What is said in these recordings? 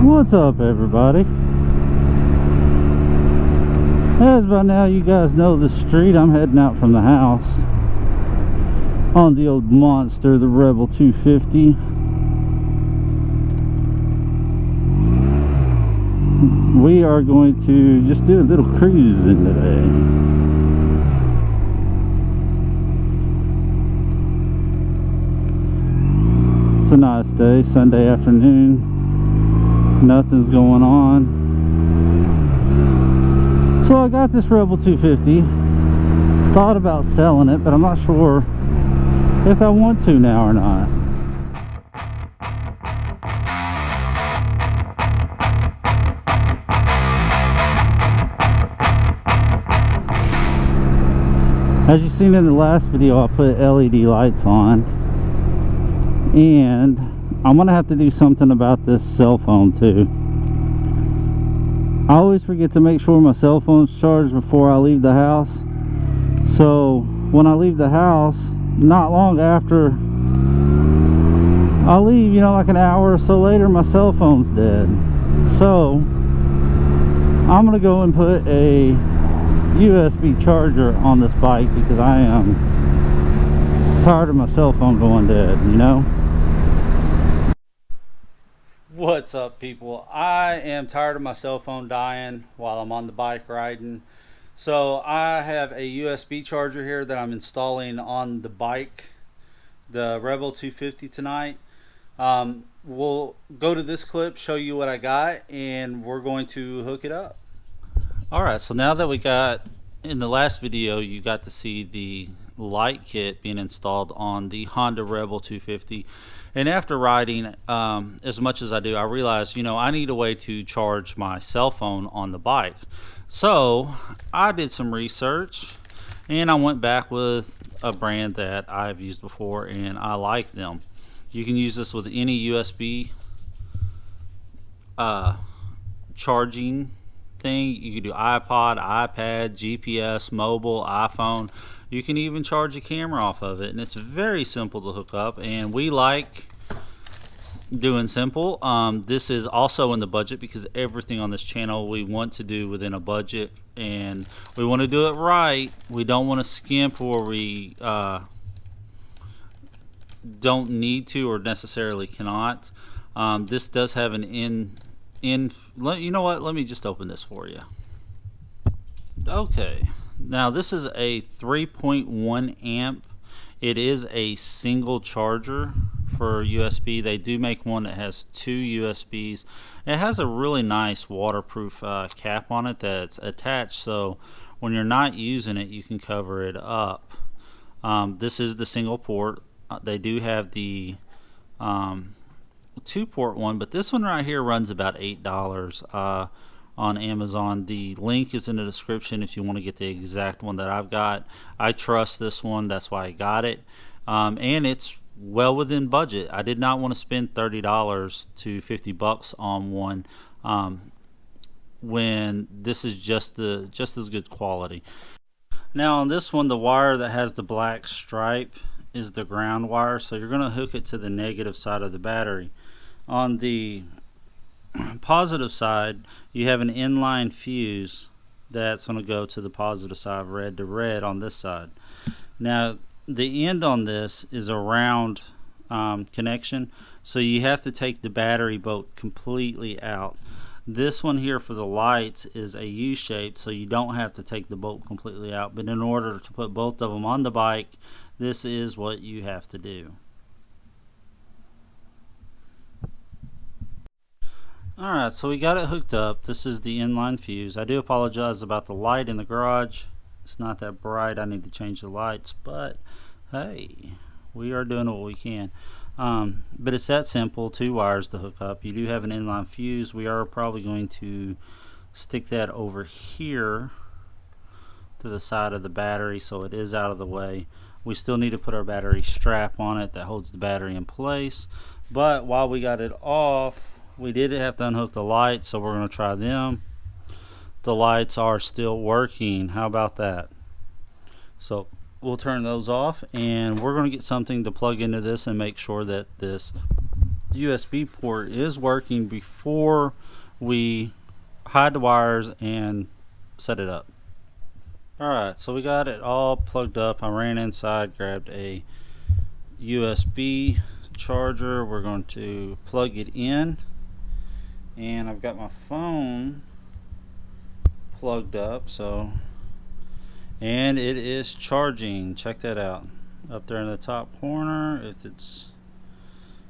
What's up, everybody? As by now you guys know the street, I'm heading out from the house on the old monster, the Rebel 250. We are going to just do a little cruising today. It's a nice day, Sunday afternoon. Nothing's going on. So I got this Rebel 250. Thought about selling it, but I'm not sure if I want to now or not. As you've seen in the last video, I put LED lights on, and I'm gonna have to do something about this cell phone too. I always forget to make sure my cell phone's charged before I leave the house. So when I leave the house, not long after I leave, you know, like an hour or so later, my cell phone's dead. So I'm gonna go and put a USB charger on this bike because I am tired of my cell phone going dead, you know. What's up, people? I am tired of my cell phone dying while I'm on the bike riding. So I have a USB charger here that I'm installing on the bike, the Rebel 250 tonight. We'll go to this clip, show you what I got, and we're going to hook it up. Alright, so now that we got, in the last video you got to see the light kit being installed on the Honda Rebel 250. And after riding as much as I do, I realized, you know, I need a way to charge my cell phone on the bike. So I did some research and I went back with a brand that I've used before and I like them. You can use this with any USB charging thing. You can do iPod, iPad, GPS, mobile, iPhone. You can even charge a camera off of it, and it's very simple to hook up, and we like doing simple. This is also in the budget because everything on this channel we want to do within a budget, and we want to do it right. We don't want to skimp or we don't need to or necessarily cannot. This does have an you know what, let me just open this for you. Okay, now this is a 3.1 amp. It is a single charger for USB. They do make one that has two USBs. It has a really nice waterproof cap on it that's attached, so when you're not using it you can cover it up. This is the single port. They do have the 2-port one, but this one right here runs about $8 on Amazon. The link is in the description if you want to get the exact one that I've got. I trust this one, that's why I got it, and it's well within budget. I did not want to spend $30 to $50 on one when this is just as good quality. Now on this one, the wire that has the black stripe is the ground wire, so you're going to hook it to the negative side of the battery. On the positive side, you have an inline fuse that's going to go to the positive side, red to red on this side. Now the end on this is a round connection, so you have to take the battery bolt completely out. This one here for the lights is a U-shape, so you don't have to take the bolt completely out, but in order to put both of them on the bike, this is what you have to do. Alright, so we got it hooked up. This is the inline fuse. I do apologize about the light in the garage. It's not that bright. I need to change the lights, but hey, we are doing what we can. But it's that simple, 2 wires to hook up. You do have an inline fuse. We are probably going to stick that over here to the side of the battery so it is out of the way. We still need to put our battery strap on it that holds the battery in place, but while we got it off, we did have to unhook the lights, so we're going to try them. The lights are still working. How about that? So we'll turn those off, and we're going to get something to plug into this and make sure that this USB port is working before we hide the wires and set it up. Alright, so we got it all plugged up. I ran inside, grabbed a USB charger. We're going to plug it in, and I've got my phone plugged up, and it is charging. Check that out up there in the top corner.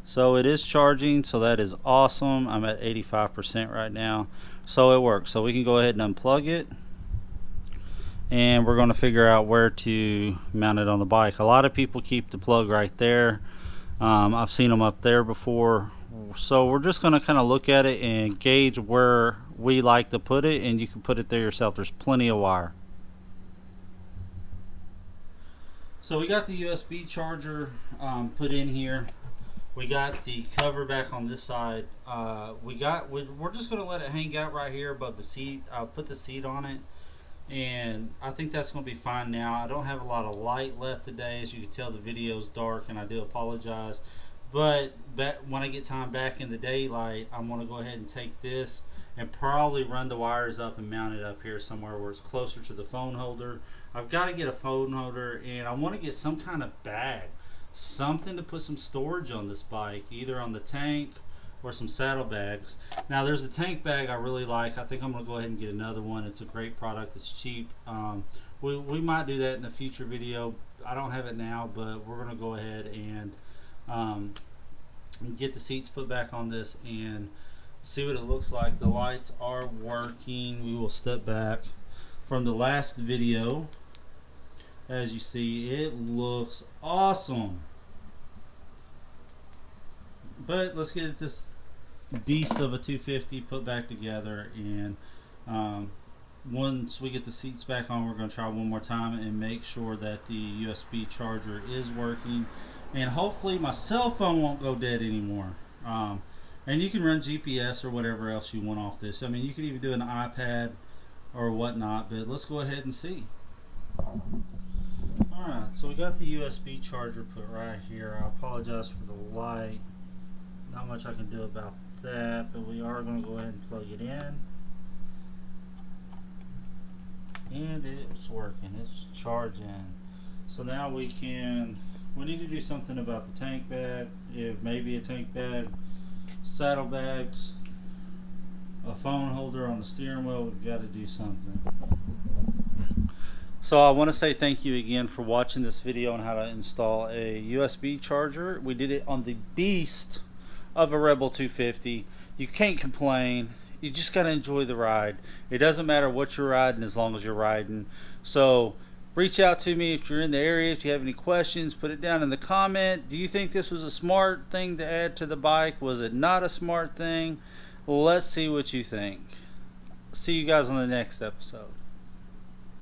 So it is charging, so that is awesome. I'm at 85% right now, so it works. So we can go ahead and unplug it, and we're going to figure out where to mount it on the bike. A lot of people keep the plug right there. I've seen them up there before, so we're just going to kind of look at it and gauge where we like to put it, and you can put it there yourself. There's plenty of wire. So we got the USB charger put in here. We got the cover back on this side. We're just going to let it hang out right here above the seat. I'll put the seat on it, and I think that's going to be fine now. I don't have a lot of light left today. As you can tell, the video's dark, and I do apologize. But when I get time back in the daylight, I'm going to go ahead and take this and probably run the wires up and mount it up here somewhere where it's closer to the phone holder. I've got to get a phone holder, and I want to get some kind of bag, something to put some storage on this bike, either on the tank or some saddlebags. Now there's a tank bag I really like. I think I'm going to go ahead and get another one. It's a great product. It's cheap. We might do that in a future video. I don't have it now, but we're going to go ahead and get the seats put back on this and see what it looks like. The lights are working. We will step back from the last video. As you see, it looks awesome. But let's get this beast of a 250 put back together, and once we get the seats back on, we're going to try one more time and make sure that the USB charger is working, and hopefully my cell phone won't go dead anymore. And you can run GPS or whatever else you want off this. I mean, you could even do an iPad or whatnot, but let's go ahead and see. Alright, so we got the USB charger put right here. I apologize for the light. Not much I can do about that, but we are going to go ahead and plug it in. And it's working. It's charging. So now we need to do something about the tank bag. If maybe a tank bag, saddlebags, a phone holder on the steering wheel, we've got to do something. So I want to say thank you again for watching this video on how to install a USB charger. We did it on the beast of a Rebel 250. You can't complain. You just got to enjoy the ride. It doesn't matter what you're riding as long as you're riding. So reach out to me if you're in the area. If you have any questions, put it down in the comment. Do you think this was a smart thing to add to the bike? Was it not a smart thing? Let's see what you think. See you guys on the next episode.